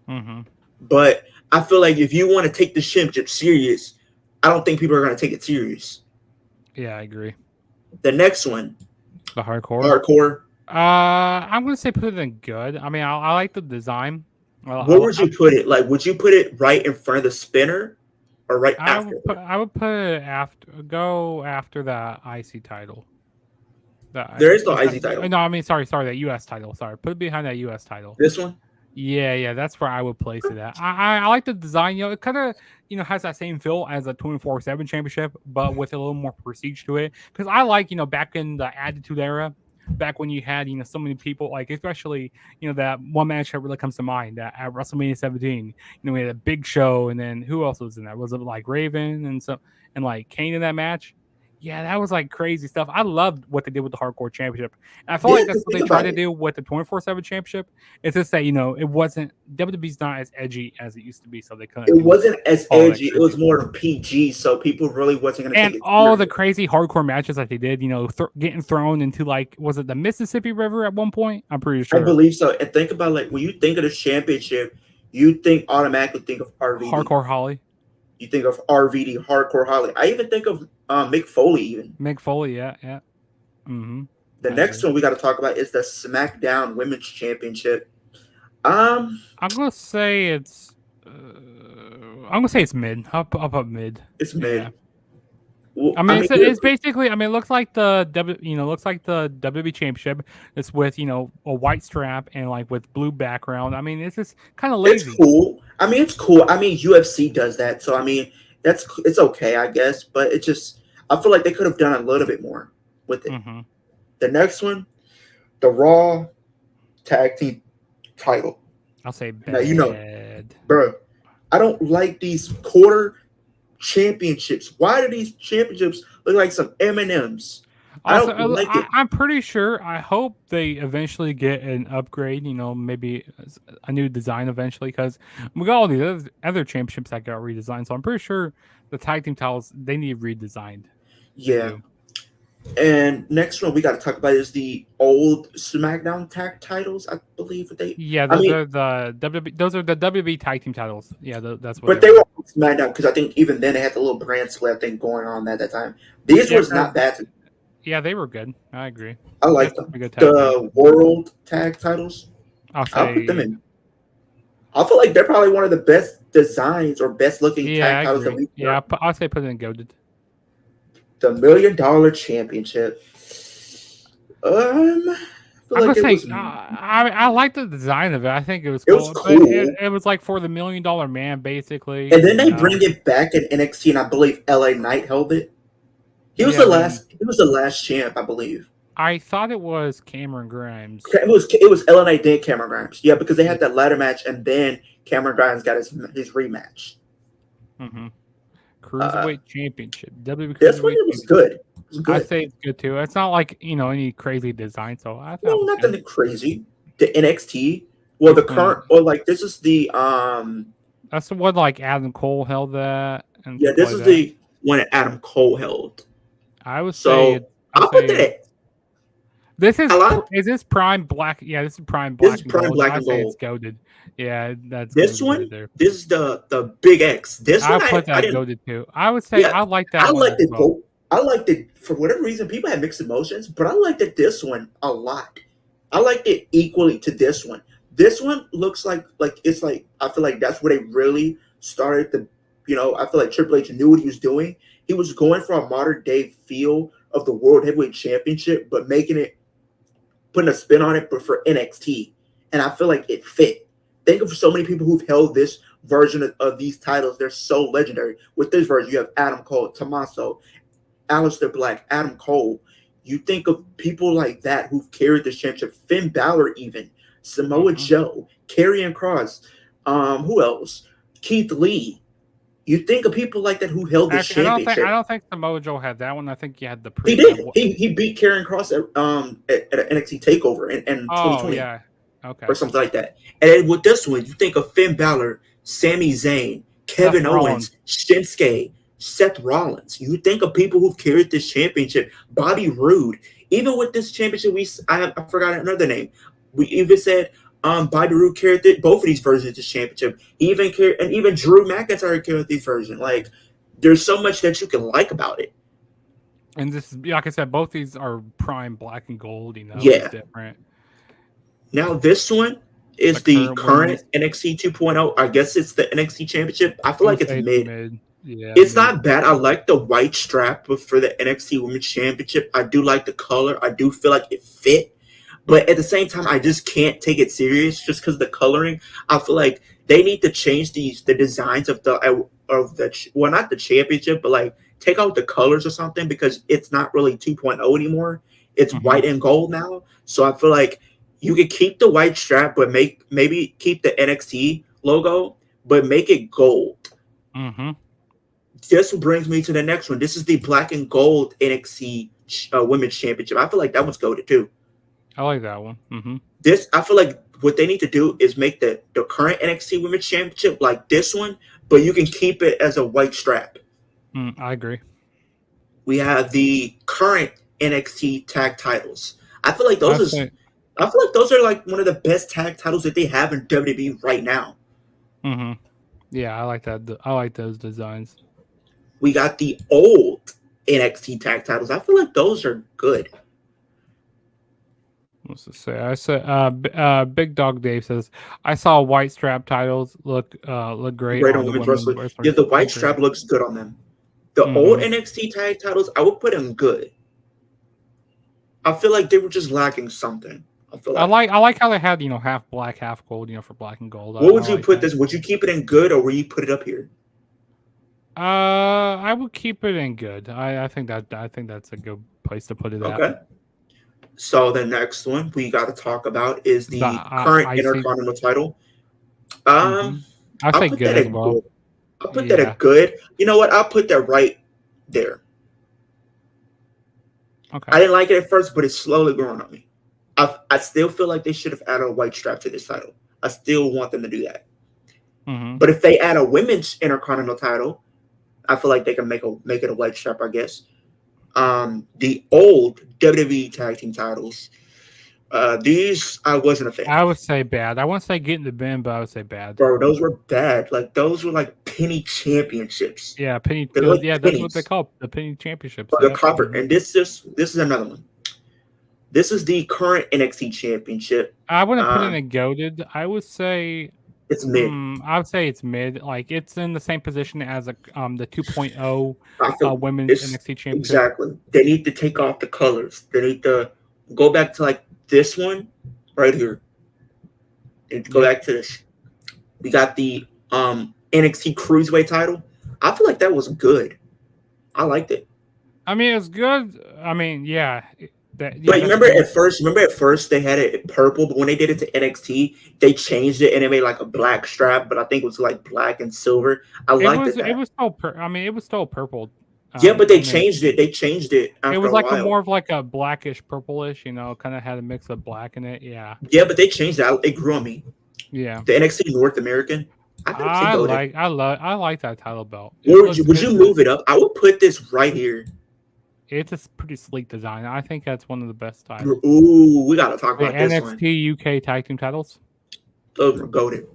[SPEAKER 3] Mm-hmm.
[SPEAKER 4] But I feel like if you want to take the championship serious, I don't think people are going to take it serious.
[SPEAKER 3] Yeah, I agree.
[SPEAKER 4] The next one,
[SPEAKER 3] The hardcore.
[SPEAKER 4] hardcore.
[SPEAKER 3] I'm gonna say put it in good. I mean, I like the design.
[SPEAKER 4] Where would you put it? Like, would you put it right in front of the spinner or right after?
[SPEAKER 3] I would put it after the IC title.
[SPEAKER 4] There is no IC title.
[SPEAKER 3] No, I mean sorry, that US title. Sorry, put it behind that US title.
[SPEAKER 4] This one?
[SPEAKER 3] Yeah, that's where I would place it at. I like the design. You know, it kind of has that same feel as a 24/7 championship, but with a little more prestige to it. Because I like back in the Attitude Era, back when you had so many people, like especially that one match that really comes to mind that at WrestleMania 17. We had a Big Show, and then who else was in that? Was it like Raven and like Kane in that match? Yeah, that was like crazy stuff. I loved what they did with the Hardcore Championship. And I feel like that's what they tried to do with the 24/7 Championship. It's just that, it wasn't, WWE's not as edgy as it used to be, so they couldn't.
[SPEAKER 4] It wasn't as edgy. It was more PG, so people really wasn't going to take it.
[SPEAKER 3] And all the crazy hardcore matches that they did, getting thrown into like, was it the Mississippi River at one point? I'm pretty sure.
[SPEAKER 4] I believe so. And think about like when you think of the championship, you automatically think of RVD.
[SPEAKER 3] Hardcore Holly.
[SPEAKER 4] You think of RVD, Hardcore Holly. I even think of Mick Foley even.
[SPEAKER 3] Mick Foley, yeah. Mm-hmm.
[SPEAKER 4] The next one we got to talk about is the SmackDown Women's Championship. I'm
[SPEAKER 3] gonna say it's mid. I'll put mid.
[SPEAKER 4] It's mid.
[SPEAKER 3] Yeah. Well, it's basically. It looks like the WWE Championship. It's with a white strap and like with blue background. It's just kind of lazy.
[SPEAKER 4] It's cool. It's cool. UFC does that, so it's okay, I guess. But it just, I feel like they could have done a little bit more with it.
[SPEAKER 3] Mm-hmm.
[SPEAKER 4] The next one, the Raw Tag Team title.
[SPEAKER 3] I'll say bad.
[SPEAKER 4] Now, bro, I don't like these quarter championships. Why do these championships look like some M&Ms? I don't like it.
[SPEAKER 3] I'm pretty sure. I hope they eventually get an upgrade. Maybe a new design eventually, because we got all these other championships that got redesigned. So I'm pretty sure the tag team titles they need redesigned.
[SPEAKER 4] Yeah. And next one we got to talk about is the old SmackDown tag titles. I believe they.
[SPEAKER 3] Yeah, those are the WWE. Those are the WWE tag team titles. Yeah, that's what.
[SPEAKER 4] But they were on SmackDown because I think even then they had the little brand split thing going on at that time. These was not bad.
[SPEAKER 3] Yeah, they were good. I agree.
[SPEAKER 4] I like them. The World Tag titles. I'll put them in. I feel like they're probably one of the best designs or best looking tag titles that we've
[SPEAKER 3] done. Yeah, I'll say put it in goated.
[SPEAKER 4] The $1 Million Championship. I
[SPEAKER 3] like the design of it. I think it was
[SPEAKER 4] cool.
[SPEAKER 3] It was cool. It was like for the $1 Million Man, basically.
[SPEAKER 4] And then they bring it back in NXT, and I believe LA Knight held it. He was
[SPEAKER 3] Yeah,
[SPEAKER 4] the
[SPEAKER 3] I mean,
[SPEAKER 4] last. He was the last champ, I believe.
[SPEAKER 3] I thought it was Cameron Grimes.
[SPEAKER 4] It was LNA then Cameron Grimes. Yeah, because they
[SPEAKER 3] Yeah.
[SPEAKER 4] had that ladder match, and then Cameron Grimes got his rematch.
[SPEAKER 3] Mm-hmm.
[SPEAKER 4] Uh,
[SPEAKER 3] Cruiserweight Championship, WWE
[SPEAKER 4] this one
[SPEAKER 3] Cruiserweight
[SPEAKER 4] it was
[SPEAKER 3] Championship.
[SPEAKER 4] good. It was
[SPEAKER 3] I
[SPEAKER 4] good.
[SPEAKER 3] say it's good too. It's not like any crazy design, so I thought
[SPEAKER 4] No,
[SPEAKER 3] it was good.
[SPEAKER 4] nothing crazy. The NXT, well, the
[SPEAKER 3] This one,
[SPEAKER 4] current, or like this is the
[SPEAKER 3] that's the one like Adam Cole held that and
[SPEAKER 4] yeah,
[SPEAKER 3] people
[SPEAKER 4] this
[SPEAKER 3] like
[SPEAKER 4] is
[SPEAKER 3] that.
[SPEAKER 4] the one that Adam Cole held.
[SPEAKER 3] I would say
[SPEAKER 4] So
[SPEAKER 3] it. I
[SPEAKER 4] I'll put that
[SPEAKER 3] say
[SPEAKER 4] at
[SPEAKER 3] this
[SPEAKER 4] a lot.
[SPEAKER 3] is this prime black. Yeah, this is prime
[SPEAKER 4] This is
[SPEAKER 3] black and
[SPEAKER 4] prime
[SPEAKER 3] gold.
[SPEAKER 4] black
[SPEAKER 3] I
[SPEAKER 4] and
[SPEAKER 3] say it's
[SPEAKER 4] gold.
[SPEAKER 3] goaded. Yeah, that's
[SPEAKER 4] This
[SPEAKER 3] goaded right
[SPEAKER 4] one,
[SPEAKER 3] there.
[SPEAKER 4] this is the big X. This one
[SPEAKER 3] I put
[SPEAKER 4] I
[SPEAKER 3] that
[SPEAKER 4] didn't.
[SPEAKER 3] goaded too. I would say
[SPEAKER 4] Yeah,
[SPEAKER 3] I like
[SPEAKER 4] I
[SPEAKER 3] that one
[SPEAKER 4] liked
[SPEAKER 3] as
[SPEAKER 4] it
[SPEAKER 3] well.
[SPEAKER 4] both. I liked it for whatever reason. People had mixed emotions, but I liked it this one a lot. I liked it equally to this one. This one looks like it's like I feel like that's where they really started the. I feel like Triple H knew what he was doing. He was going for a modern day feel of the World Heavyweight Championship, but putting a spin on it, but for NXT, and I feel like it fit. Think of so many people who've held this version of these titles. They're so legendary. With this version, you have Adam Cole, Tommaso, Aleister Black, Adam Cole. You think of people like that who've carried this championship. Finn Balor, even Samoa
[SPEAKER 3] Hmm.
[SPEAKER 4] Joe, Karrion Kross. Who else? Keith Lee. You think of people like that who held this
[SPEAKER 3] Actually, I
[SPEAKER 4] championship.
[SPEAKER 3] don't think Samoa Joe had that one. I think you had the
[SPEAKER 4] He
[SPEAKER 3] pre.
[SPEAKER 4] did. He beat Karrion Kross at an NXT Takeover in
[SPEAKER 3] Oh
[SPEAKER 4] 2020
[SPEAKER 3] yeah. Okay.
[SPEAKER 4] or something like that. And then with this one, you think of Finn Balor, Sami Zayn,
[SPEAKER 3] Seth
[SPEAKER 4] Kevin
[SPEAKER 3] Rollins.
[SPEAKER 4] Owens, Shinsuke, Seth Rollins. You think of people who've carried this championship, Bobby Roode. Even with this championship, I forgot another name. We even said Bobby Roode carried both of these versions of this championship. He even carried, and even Drew McIntyre carried these versions. Like, there's so much that you can like about it.
[SPEAKER 3] And this is like I said, both these are prime black and gold. It's
[SPEAKER 4] Yeah.
[SPEAKER 3] different.
[SPEAKER 4] Now this one
[SPEAKER 3] The
[SPEAKER 4] is the
[SPEAKER 3] current
[SPEAKER 4] current
[SPEAKER 3] women's.
[SPEAKER 4] NXT 2.0. I guess it's the NXT Championship. I feel
[SPEAKER 3] I'm
[SPEAKER 4] like
[SPEAKER 3] gonna
[SPEAKER 4] it's
[SPEAKER 3] say it's
[SPEAKER 4] mid.
[SPEAKER 3] mid. Yeah,
[SPEAKER 4] It's
[SPEAKER 3] mid.
[SPEAKER 4] not bad. I like the white strap for the NXT Women's Championship. I do like the color. I do feel like it fit. But at the same time, I just can't take it serious just because the coloring. I feel like they need to change the designs of well, not the championship, but like take out the colors or something because it's not really 2.0 anymore. It's
[SPEAKER 3] Hmm.
[SPEAKER 4] white and gold now. So I feel like you could keep the white strap, but maybe keep the NXT logo, but make it gold.
[SPEAKER 3] Hmm.
[SPEAKER 4] This brings me to the next one. This is the black and gold NXT Women's Championship. I feel like that one's goaded too.
[SPEAKER 3] I like that one. Hmm.
[SPEAKER 4] I feel like what they need to do is make the current NXT Women's Championship like this one, but you can keep it as a white strap.
[SPEAKER 3] I agree.
[SPEAKER 4] We have the current NXT tag titles. I feel like
[SPEAKER 3] I say.
[SPEAKER 4] those are like one of the best tag titles that they have in WWE right now.
[SPEAKER 3] Hmm. Yeah, I like that. I like those designs.
[SPEAKER 4] We got the old NXT tag titles. I feel like those are good.
[SPEAKER 3] What's to say? I said. Big Dog Dave says I saw white strap titles look great
[SPEAKER 4] Great
[SPEAKER 3] on
[SPEAKER 4] on
[SPEAKER 3] the
[SPEAKER 4] women's
[SPEAKER 3] women's
[SPEAKER 4] wrestling. Yeah,
[SPEAKER 3] wrestlers.
[SPEAKER 4] the
[SPEAKER 3] I
[SPEAKER 4] white
[SPEAKER 3] agree.
[SPEAKER 4] strap looks good on them. The old
[SPEAKER 3] Hmm.
[SPEAKER 4] NXT tag titles, I would put them good. I feel like they were just lacking something. I feel like.
[SPEAKER 3] I like how they had half black, half gold. For black and gold.
[SPEAKER 4] What
[SPEAKER 3] I
[SPEAKER 4] would you
[SPEAKER 3] like
[SPEAKER 4] put
[SPEAKER 3] that.
[SPEAKER 4] this? Would you keep it in good or would you put it up here?
[SPEAKER 3] I would keep it in good. I think that's a good place to put it at.
[SPEAKER 4] Okay. So the next one we got to talk about is
[SPEAKER 3] The
[SPEAKER 4] the current
[SPEAKER 3] I see.
[SPEAKER 4] Intercontinental title.
[SPEAKER 3] Hmm. I
[SPEAKER 4] I'll
[SPEAKER 3] say
[SPEAKER 4] put
[SPEAKER 3] good
[SPEAKER 4] that
[SPEAKER 3] as
[SPEAKER 4] at
[SPEAKER 3] well.
[SPEAKER 4] good. I'll put that
[SPEAKER 3] Yeah.
[SPEAKER 4] at good. You know what? I'll put that right there.
[SPEAKER 3] Okay.
[SPEAKER 4] I didn't like it at first, but it's slowly growing on me. I still feel like they should have added a white strap to this title. I still want them to do that.
[SPEAKER 3] Hmm.
[SPEAKER 4] But if they add a women's Intercontinental title, I feel like they can make it a white strap, I guess. The old WWE tag team titles. These I wasn't a fan
[SPEAKER 3] I
[SPEAKER 4] of.
[SPEAKER 3] would say bad. I wouldn't say get in the bin, but I would say bad.
[SPEAKER 4] Bro, those were bad. Like those were like penny championships.
[SPEAKER 3] Yeah, penny.
[SPEAKER 4] They're like
[SPEAKER 3] Yeah, that's what they
[SPEAKER 4] pennies.
[SPEAKER 3] call the penny championships.
[SPEAKER 4] Or the
[SPEAKER 3] Yep.
[SPEAKER 4] cover.
[SPEAKER 3] Hmm.
[SPEAKER 4] And this is another one. This is the current NXT championship.
[SPEAKER 3] I wouldn't put it
[SPEAKER 4] Um,
[SPEAKER 3] in goaded. I would say.
[SPEAKER 4] it's mid.
[SPEAKER 3] I would say it's mid. Like it's in the same position as the 2.0
[SPEAKER 4] I feel
[SPEAKER 3] women's
[SPEAKER 4] it's
[SPEAKER 3] NXT championship.
[SPEAKER 4] exactly. They need to take off the colors. They need to go back to like this one right here. They need to go
[SPEAKER 3] Yep.
[SPEAKER 4] back to this. We got the NXT Cruiserweight title. I feel like that was good. I liked it.
[SPEAKER 3] I mean, it's good. I mean, yeah.
[SPEAKER 4] But
[SPEAKER 3] That's good.
[SPEAKER 4] remember at first they had it purple, but when they did it to NXT, they changed it and it made like a black strap, but I think it was like black and silver. I liked it
[SPEAKER 3] It
[SPEAKER 4] that.
[SPEAKER 3] was still I mean, it was still purple.
[SPEAKER 4] Yeah, but they
[SPEAKER 3] I mean,
[SPEAKER 4] changed it. They changed it
[SPEAKER 3] it
[SPEAKER 4] after
[SPEAKER 3] was
[SPEAKER 4] a
[SPEAKER 3] like a
[SPEAKER 4] while.
[SPEAKER 3] more of like a blackish purplish, kind of had a mix of black in it. Yeah.
[SPEAKER 4] Yeah, but they changed it. It grew on me.
[SPEAKER 3] Yeah.
[SPEAKER 4] The NXT North American, I think it's goaded.
[SPEAKER 3] I like that title belt. It
[SPEAKER 4] Or
[SPEAKER 3] looks
[SPEAKER 4] would
[SPEAKER 3] good.
[SPEAKER 4] you move it up? I would put this right here.
[SPEAKER 3] It's a pretty sleek design. I think that's one of the best titles.
[SPEAKER 4] Ooh, we gotta talk
[SPEAKER 3] The
[SPEAKER 4] about this one.
[SPEAKER 3] NXT UK tag team titles.
[SPEAKER 4] Those were goaded.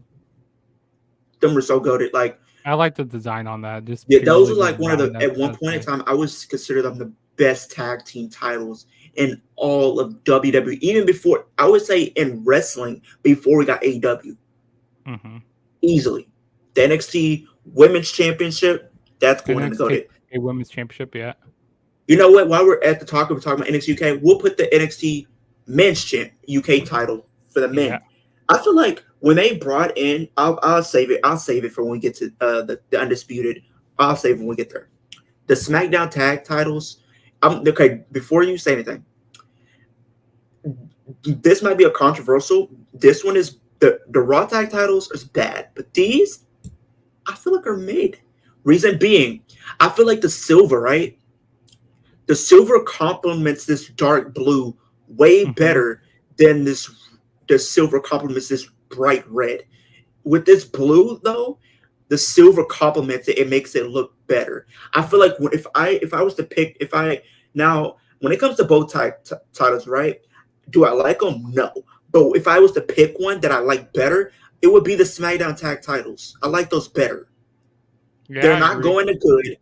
[SPEAKER 4] Them were so goaded. Like,
[SPEAKER 3] I like the design on that. Just
[SPEAKER 4] yeah, those
[SPEAKER 3] purely
[SPEAKER 4] were like one of the.
[SPEAKER 3] design,
[SPEAKER 4] At one
[SPEAKER 3] that's
[SPEAKER 4] point in
[SPEAKER 3] nice.
[SPEAKER 4] time, I would consider them the best tag team titles in all of WWE. Even before, I would say in wrestling, before we got AEW,
[SPEAKER 3] Mm-hmm.
[SPEAKER 4] easily. The NXT Women's Championship, that's going in the goaded.
[SPEAKER 3] A women's championship, yeah.
[SPEAKER 4] You know what? While we're at the talk, we're talking about NXT UK. We'll put the NXT Men's UK title for the men.
[SPEAKER 3] Yeah.
[SPEAKER 4] I feel like when they brought in, I'll save it. I'll save it for when we get to the undisputed. I'll save it when we get there. The SmackDown tag titles. Okay. Before you say anything, this might be a controversial. This one is the Raw tag titles is bad, but these I feel like are mid. Reason being, I feel like the silver, right? The silver complements this dark blue way better than the silver complements this bright red. With this blue though, the silver complements it. It makes it look better. I feel like if I was to pick, now when it comes to both titles, right? Do I like them? No. But if I was to pick one that I like better, it would be the SmackDown tag titles. I like those better.
[SPEAKER 3] Yeah,
[SPEAKER 4] They're not going to good.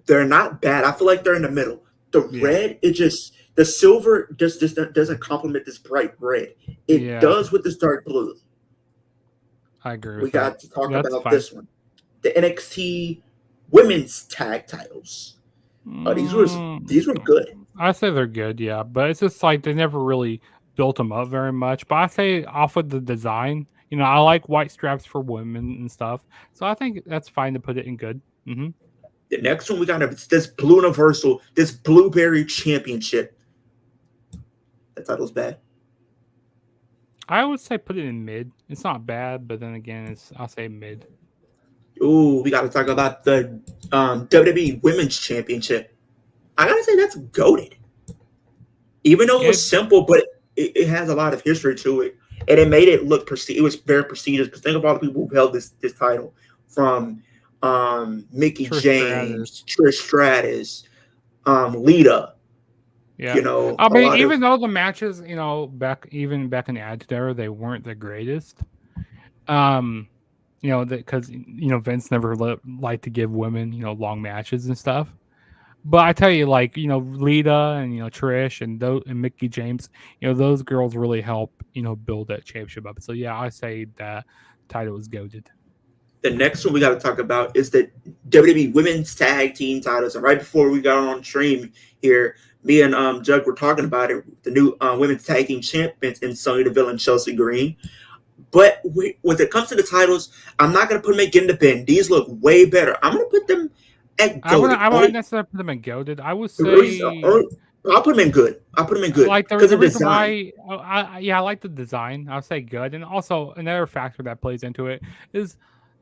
[SPEAKER 4] They're not bad. I feel like they're in the middle. The red, the silver just doesn't complement this bright red. It does with this dark blue.
[SPEAKER 3] I agree.
[SPEAKER 4] We got to talk about
[SPEAKER 3] fine.
[SPEAKER 4] this one. The NXT Women's Tag Titles. These were good.
[SPEAKER 3] I say they're good, yeah, but it's just like they never really built them up very much. But I say off of the design, I like white straps for women and stuff, so I think that's fine to put it in good. Mm-hmm.
[SPEAKER 4] The next one we got this Blue Universal, this Blueberry Championship. That title's bad.
[SPEAKER 3] I would say put it in mid. It's not bad, but then again, I'll say mid.
[SPEAKER 4] Ooh, we got to talk about the WWE Women's Championship. I gotta say that's goated. Even though it was simple, but it has a lot of history to it, and it made it look it was very prestigious. Because think of all the people who held this title, from Mickey James, Trish Stratus, Lita.
[SPEAKER 3] Yeah,
[SPEAKER 4] I
[SPEAKER 3] mean, even though the matches, back in the Attitude Era, they weren't the greatest. Because Vince never liked to give women, long matches and stuff. But I tell you, like, Lita and Trish and Mickey James, those girls really help build that championship up. So yeah, I say that title is goated.
[SPEAKER 4] The next one we got to talk about is the WWE Women's Tag Team titles. And right before we got on stream here, me and Jug were talking about it. The new Women's Tag Team champions in Sonya Deville and Chelsea Green. But when it comes to the titles, I'm not going to put them again in the bin. These look way better. I'm going to put them at goated.
[SPEAKER 3] I wouldn't necessarily put them in goated. I would say
[SPEAKER 4] I'll put them in good.
[SPEAKER 3] Like the reason why, I like the design. I'll say good, and also another factor that plays into it is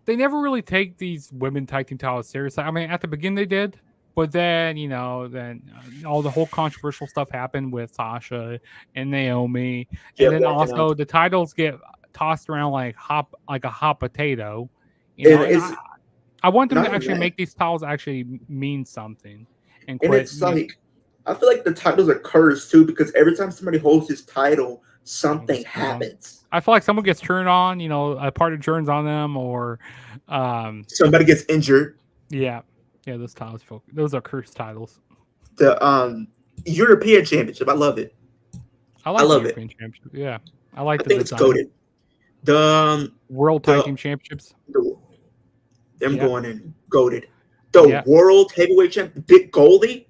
[SPEAKER 3] they never really take these women tag team titles seriously. I mean, at the beginning they did, but then all the whole controversial stuff happened with Sasha and Naomi, and then also the titles get tossed around like a hot potato. I want them to actually make these titles actually mean something. And
[SPEAKER 4] it's like, I feel like the titles are cursed too, because every time somebody holds this title, something happens.
[SPEAKER 3] I feel like someone gets turned on, a party turns on them, or
[SPEAKER 4] somebody gets injured.
[SPEAKER 3] Yeah, those titles, those are cursed titles.
[SPEAKER 4] The European Championship, I love it.
[SPEAKER 3] I love the European Championship. Yeah, I think
[SPEAKER 4] it's goated. The
[SPEAKER 3] World Tag Team Championships.
[SPEAKER 4] Going in goated. The World Heavyweight Champion, Big Goldie.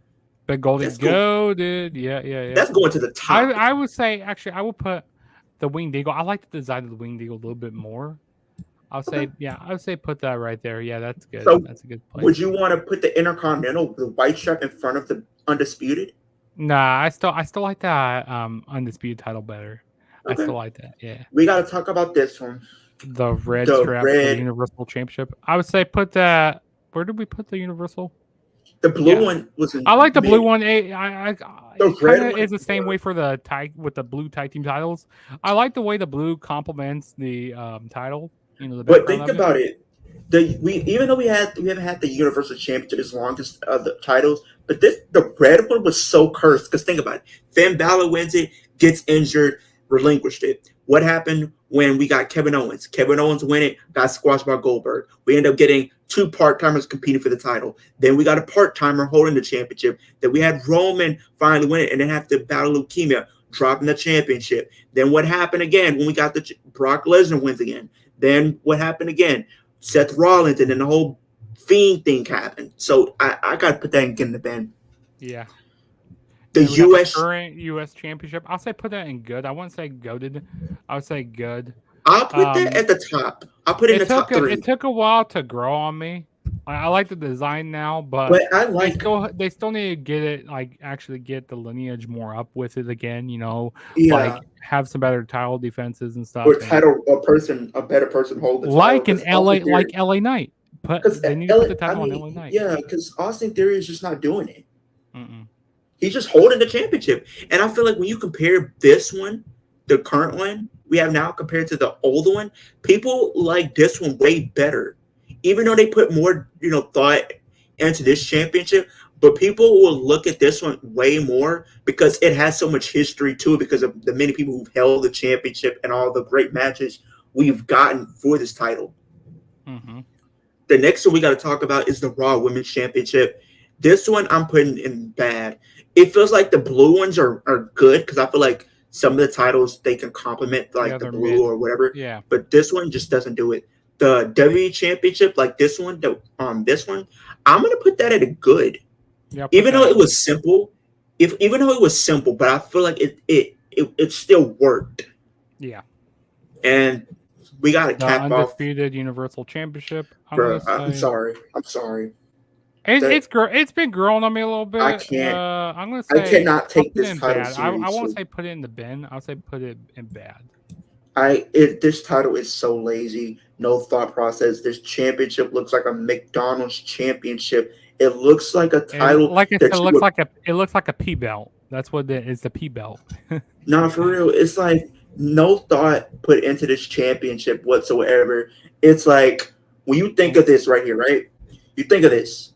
[SPEAKER 3] Big Goldie goated. Yeah.
[SPEAKER 4] That's going to the top.
[SPEAKER 3] I would say, actually, I would put the Winged Eagle. I like the design of the Winged Eagle a little bit more. I would say put that right there. Yeah, that's good.
[SPEAKER 4] So
[SPEAKER 3] that's a good place.
[SPEAKER 4] Would you want to put the Intercontinental, the white strap in front of undisputed?
[SPEAKER 3] Nah, I still like that undisputed title better. I
[SPEAKER 4] Okay,
[SPEAKER 3] still like that. Yeah.
[SPEAKER 4] we got to talk about this one.
[SPEAKER 3] The red
[SPEAKER 4] The
[SPEAKER 3] strap for the
[SPEAKER 4] red,
[SPEAKER 3] Universal Championship. I would say put that. Where did we put the Universal?
[SPEAKER 4] the blue
[SPEAKER 3] Yeah,
[SPEAKER 4] one was in
[SPEAKER 3] I like the blue
[SPEAKER 4] mid.
[SPEAKER 3] one.
[SPEAKER 4] The
[SPEAKER 3] It kind
[SPEAKER 4] red
[SPEAKER 3] of
[SPEAKER 4] one,
[SPEAKER 3] is the same way for the tag with the blue tag team titles. I like the way the blue complements the title. You know, the
[SPEAKER 4] but
[SPEAKER 3] background
[SPEAKER 4] think
[SPEAKER 3] of it.
[SPEAKER 4] about it. We even though we haven't had the Universal Championship as long as the titles, but the red one was so cursed. Because think about it, Finn Balor wins it, gets injured, relinquished it. What happened when we got Kevin Owens? Kevin Owens win it, got squashed by Goldberg. We end up getting two part timers competing for the title. Then we got a part timer holding the championship. Then we had Roman finally win it, and then have to battle leukemia, dropping the championship. Then what happened again when we got the Brock Lesnar wins again? Then what happened again? Seth Rollins, and then the whole Fiend thing happened. So I got to put that in the bin.
[SPEAKER 3] Yeah.
[SPEAKER 4] The
[SPEAKER 3] And we got the
[SPEAKER 4] U.S.
[SPEAKER 3] current U.S. Championship. I'll say put that in good. I wouldn't say goaded. I would say good.
[SPEAKER 4] I'll put that at the top. I'll put it in the top three.
[SPEAKER 3] It took a while to grow on me. I like the design now,
[SPEAKER 4] But I like
[SPEAKER 3] they still need to get it like actually get the lineage more up with it again. You know,
[SPEAKER 4] yeah.
[SPEAKER 3] have some better title defenses and stuff.
[SPEAKER 4] Or title a better person hold the title.
[SPEAKER 3] Like in LA, like LA Knight.
[SPEAKER 4] Because
[SPEAKER 3] they need to put the title on LA Knight.
[SPEAKER 4] Yeah, because Austin Theory is just not doing it.
[SPEAKER 3] Mm-mm.
[SPEAKER 4] He's just holding the championship. And I feel like when you compare this one, the current one we have now compared to the old one, people like this one way better. Even though they put more, thought into this championship, but people will look at this one way more because it has so much history to it because of the many people who've held the championship and all the great matches we've gotten for this title.
[SPEAKER 3] Mm-hmm.
[SPEAKER 4] The next one we got to talk about is the Raw Women's Championship. This one I'm putting in bad. It feels like the blue ones are good because I feel like some of the titles they can complement like the blue or whatever.
[SPEAKER 3] Yeah.
[SPEAKER 4] But this one just doesn't do it. The WWE Championship, like this one, this one, I'm gonna put that at a good.
[SPEAKER 3] Yeah,
[SPEAKER 4] even though it was simple, but I feel like it still worked.
[SPEAKER 3] Yeah.
[SPEAKER 4] And we got to cap off
[SPEAKER 3] undisputed Universal Championship.
[SPEAKER 4] I'm sorry.
[SPEAKER 3] It's been growing on me a little bit.
[SPEAKER 4] I can't.
[SPEAKER 3] I'm gonna say
[SPEAKER 4] I cannot take this title
[SPEAKER 3] bad.
[SPEAKER 4] seriously.
[SPEAKER 3] I won't say put it in the bin. I'll say put it in bad.
[SPEAKER 4] This title is so lazy. No thought process. This championship looks like a McDonald's championship. It looks like a title.
[SPEAKER 3] It looks like a P belt. That's what it is. The P belt.
[SPEAKER 4] Nah, for real. It's like no thought put into this championship whatsoever. It's like when you think of this right here, right? You think of this.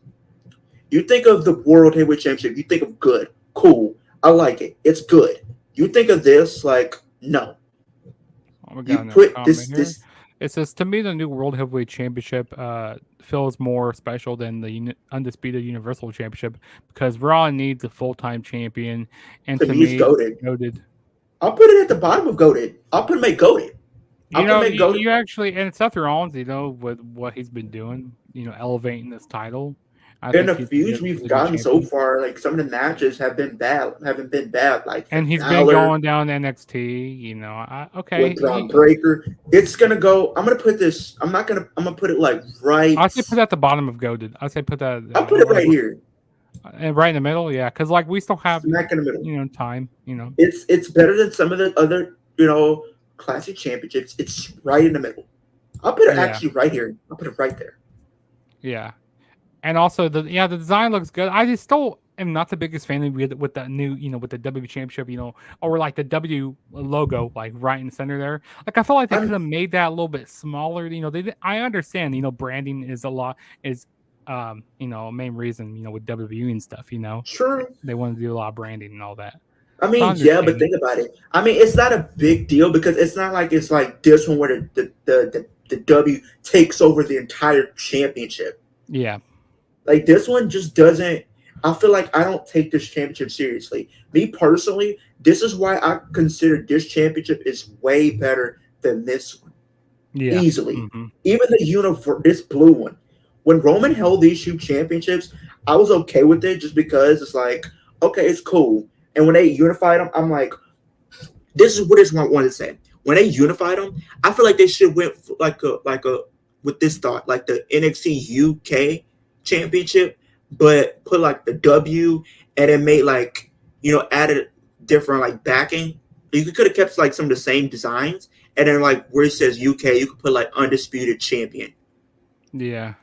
[SPEAKER 4] You think of the World Heavyweight Championship. You think of good, cool. I like it. It's good. You think of this like no.
[SPEAKER 3] Oh my God, you put this. It says to me the new World Heavyweight Championship feels more special than the undisputed Universal Championship because Raw needs a full-time champion, and to me, goated.
[SPEAKER 4] I'll put it at the bottom of goated. I'll put him at goated.
[SPEAKER 3] You actually, and Seth Rollins, with what he's been doing, elevating this title.
[SPEAKER 4] In the feuds we've gotten so far, like some of the matches haven't been bad. Like,
[SPEAKER 3] and he's been going down NXT. Okay.
[SPEAKER 4] With Braun Breaker, it's gonna go. I'm gonna put this. I'm gonna put it like right.
[SPEAKER 3] I'll say put that at the bottom of goated. I'll say put that.
[SPEAKER 4] I'll put it right here.
[SPEAKER 3] And right in the middle, yeah, because we still have
[SPEAKER 4] smack in the middle.
[SPEAKER 3] Time.
[SPEAKER 4] It's better than some of the other classic championships. It's right in the middle. I'll put it actually right here. I'll put it right there.
[SPEAKER 3] Yeah. And also the design looks good. I just still am not the biggest fan with the new, with the WWE Championship, or like the W logo, like right in the center there. Like I feel like they could have made that a little bit smaller. I understand, branding is a main reason, with WWE and stuff,
[SPEAKER 4] Sure.
[SPEAKER 3] They want to do a lot of branding and all that.
[SPEAKER 4] I mean, yeah, but think about it. I mean, it's not a big deal because it's not like it's like this one where the W takes over the entire championship.
[SPEAKER 3] Yeah.
[SPEAKER 4] Like this one just doesn't. I feel like I don't take this championship seriously. Me personally, this is why I consider this championship is way better than this one. Yeah. Easily. Mm-hmm. Even this blue one. When Roman held these two championships, I was okay with it just because it's like, okay, it's cool. And when they unified them, I'm like, this is what I wanted to say. When they unified them, I feel like they should went like a with this thought, like the NXT UK championship, but put like the W and then made like added different like backing. You could have kept like some of the same designs, and then like where it says UK, you could put like undisputed champion.
[SPEAKER 3] Yeah.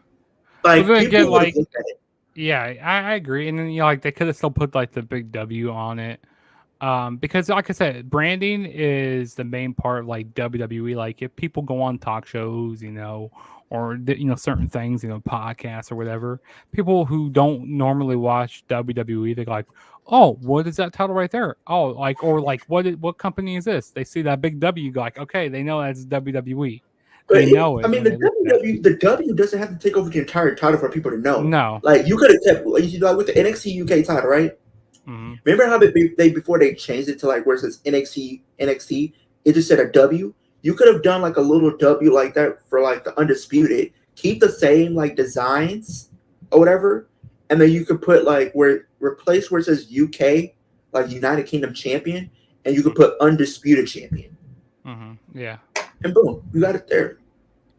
[SPEAKER 3] But
[SPEAKER 4] Like
[SPEAKER 3] then again,
[SPEAKER 4] people would have
[SPEAKER 3] like,
[SPEAKER 4] looked at it.
[SPEAKER 3] yeah, I agree. And then like they could have still put like the big W on it. Because like I said, branding is the main part of like WWE. Like if people go on talk shows, or certain things, podcasts or whatever, people who don't normally watch WWE, they're like, "Oh, what is that title right there?" Oh, like or like what company is this? They see that big W, go like, okay, they know that's WWE.
[SPEAKER 4] But
[SPEAKER 3] They know
[SPEAKER 4] I
[SPEAKER 3] it
[SPEAKER 4] mean,
[SPEAKER 3] when
[SPEAKER 4] the
[SPEAKER 3] they look at it.
[SPEAKER 4] the W doesn't have to take over the entire title for people to know.
[SPEAKER 3] No.
[SPEAKER 4] Like you could have kept, like with the NXT UK title, right?
[SPEAKER 3] Hmm.
[SPEAKER 4] Remember how they before they changed it to like where it says NXT, it just said a W. You could have done like a little W like that for like the undisputed. Keep the same like designs or whatever, and then you could put like where replace where it says UK, like United Kingdom champion, and you could put undisputed champion,
[SPEAKER 3] Yeah.
[SPEAKER 4] and boom, you got it there.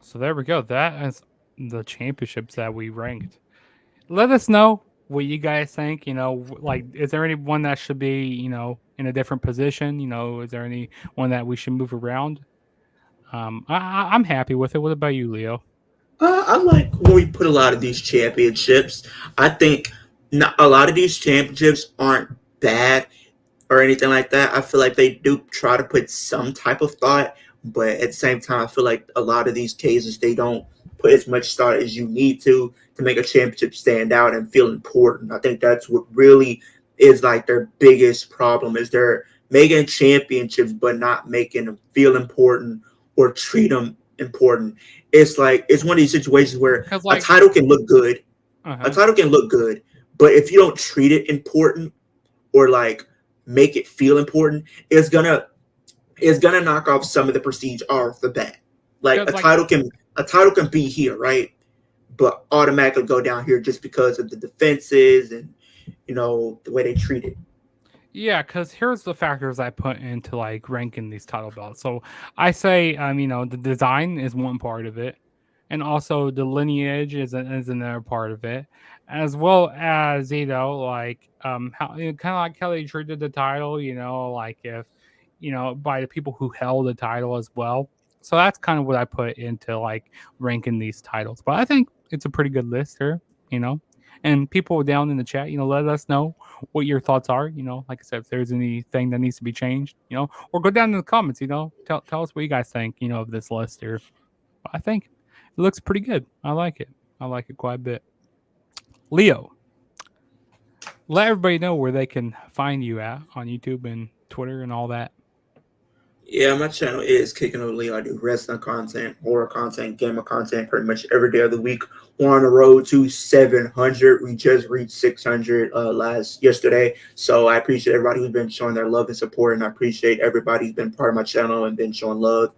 [SPEAKER 3] So there we go. That is the championships that we ranked. Let us know what you guys think. Like, is there anyone that should be, in a different position? Is there any one that we should move around? I'm happy with it. What about you, Leo?
[SPEAKER 4] I like when we put a lot of these championships. I think not, a lot of these championships aren't bad or anything like that. I feel like they do try to put some type of thought, but at the same time, I feel like a lot of these cases they don't put as much thought as you need to make a championship stand out and feel important. I think that's what really is like their biggest problem is they're making championships but not making them feel important or treat them important. It's like it's one of these situations where
[SPEAKER 3] Because
[SPEAKER 4] a
[SPEAKER 3] like,
[SPEAKER 4] title can look good,
[SPEAKER 3] uh
[SPEAKER 4] a
[SPEAKER 3] huh.
[SPEAKER 4] title can look good, but if you don't treat it important or like make it feel important, it's gonna knock off some of the prestige off the bat. Like
[SPEAKER 3] Because like,
[SPEAKER 4] a title can be here, right? But automatically go down here just because of the defenses and the way they treat it.
[SPEAKER 3] yeah, because here's the factors I put into like ranking these title belts. So I say, the design is one part of it, and also the lineage is another part of it, as well as like how kind of like how they treated the title. Like if by the people who held the title as well. So that's kind of what I put into like ranking these titles. But I think it's a pretty good list here. You know, and people down in the chat, let us know what your thoughts are. Like I said, if there's anything that needs to be changed, or go down in the comments. Tell us what you guys think. Of this list here. But I think it looks pretty good. I like it. I like it quite a bit. Leo, let everybody know where they can find you at on YouTube and Twitter and all that.
[SPEAKER 4] Yeah, my channel is Kickin' It. I do wrestling content, horror content, gamer content pretty much every day of the week. We're on the road to 700. We just reached 600 yesterday. So I appreciate everybody who's been showing their love and support, and I appreciate everybody who's been part of my channel and been showing love.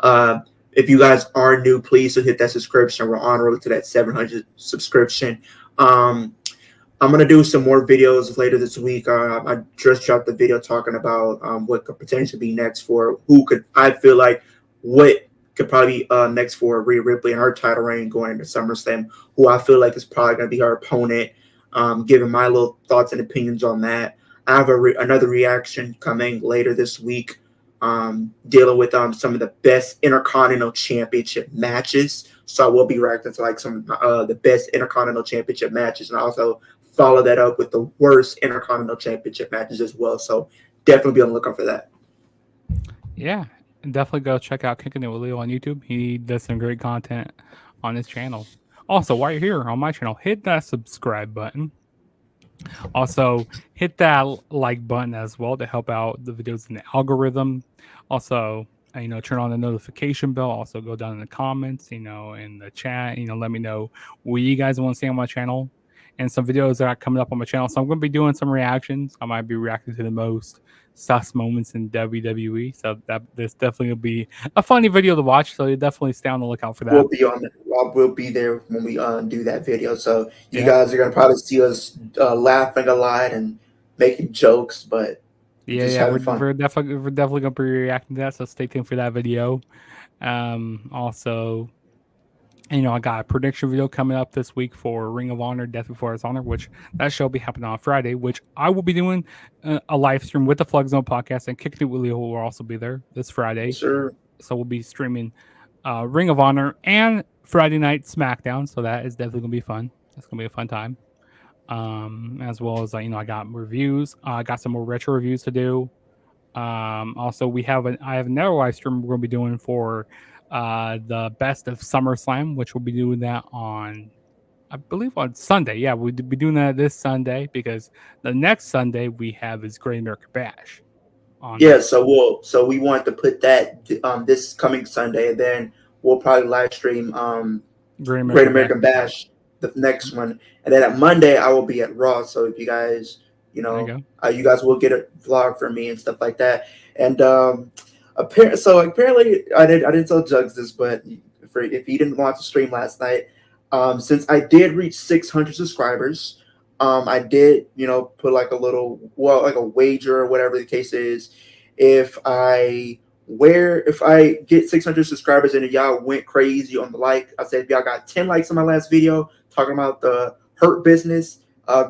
[SPEAKER 4] Uh, if you guys are new, please hit that subscription. We're on the road to that 700 subscription. I'm gonna do some more videos later this week. I just dropped the video talking about what could potentially be next for who could. I feel like what could probably be next for Rhea Ripley and her title reign going into SummerSlam. Who I feel like is probably gonna be her opponent. Giving my little thoughts and opinions on that. I have another reaction coming later this week. Dealing with some of the best Intercontinental Championship matches. So I will be reacting to like some the best Intercontinental Championship matches, and also follow that up with the worst Intercontinental Championship matches as well. So definitely be on the lookout for that.
[SPEAKER 3] Yeah, definitely go check out Kicking It with Leo on YouTube. He does some great content on his channel. Also, while you're here on my channel, hit that subscribe button. Also, hit that like button as well to help out the videos in the algorithm. Also, turn on the notification bell. Also, go down in the comments, in the chat, let me know what you guys want to see on my channel and some videos that are coming up on my channel. So I'm going to be doing some reactions. I might be reacting to the most sus moments in WWE. So this definitely will be a funny video to watch. So you definitely stay on the lookout for that.
[SPEAKER 4] We'll be there when we do that video. So you
[SPEAKER 3] Yeah.
[SPEAKER 4] guys are gonna probably see us laughing a lot and making jokes, but just
[SPEAKER 3] Yeah,
[SPEAKER 4] having fun.
[SPEAKER 3] we're definitely gonna be reacting to that. So stay tuned for that video. Also, And, I got a prediction video coming up this week for Ring of Honor, Death Before Dishonor, which that show will be happening on Friday, which I will be doing a live stream with the Flood Zone podcast, and Kickin It with Leo will also be there this Friday.
[SPEAKER 4] Yes, sir.
[SPEAKER 3] So we'll be streaming Ring of Honor and Friday Night SmackDown. So that is definitely going to be fun. That's going to be a fun time. As well as, I got reviews. I got some more retro reviews to do. Also, I have another live stream we're going to be doing for the best of SummerSlam, which we'll be doing that on, I believe, on Sunday. Yeah, we'll be doing that this Sunday because the next Sunday we have is Great American Bash.
[SPEAKER 4] Yeah, so we want to put that this coming Sunday, and then we'll probably live stream
[SPEAKER 3] Great
[SPEAKER 4] Great
[SPEAKER 3] American
[SPEAKER 4] American Bash, the next one, and then at Monday I will be at Raw. So if you guys,
[SPEAKER 3] There you go.
[SPEAKER 4] you guys will get a vlog from me and stuff like that. And apparently I didn't tell Jugs this, but if he didn't watch the stream last night, since I did reach 600 subscribers, I did put like like a wager or whatever the case is. If I get 600 subscribers and y'all went crazy on the like, I said if y'all got 10 likes on my last video talking about the Hurt Business,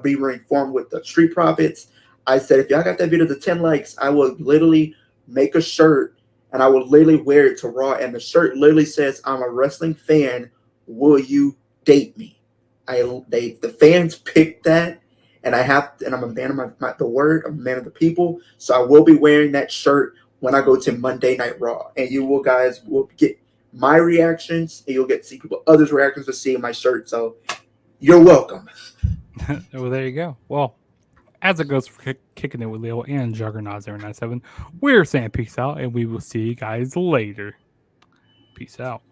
[SPEAKER 4] be reformed with the Street Profits. I said if y'all got that video to 10 likes, I will literally make a shirt and I will literally wear it to Raw, and the shirt literally says, "I'm a wrestling fan. Will you date me?" The fans picked that, and I'm a man of the word, I'm a man of the people, so I will be wearing that shirt when I go to Monday Night Raw, and you guys will get my reactions, and you'll get to see others' reactions to seeing my shirt. So you're welcome.
[SPEAKER 3] Well, there you go. Well, as it goes for Kicking It with Leo and Juggernaut 097, we're saying peace out, and we will see you guys later. Peace out.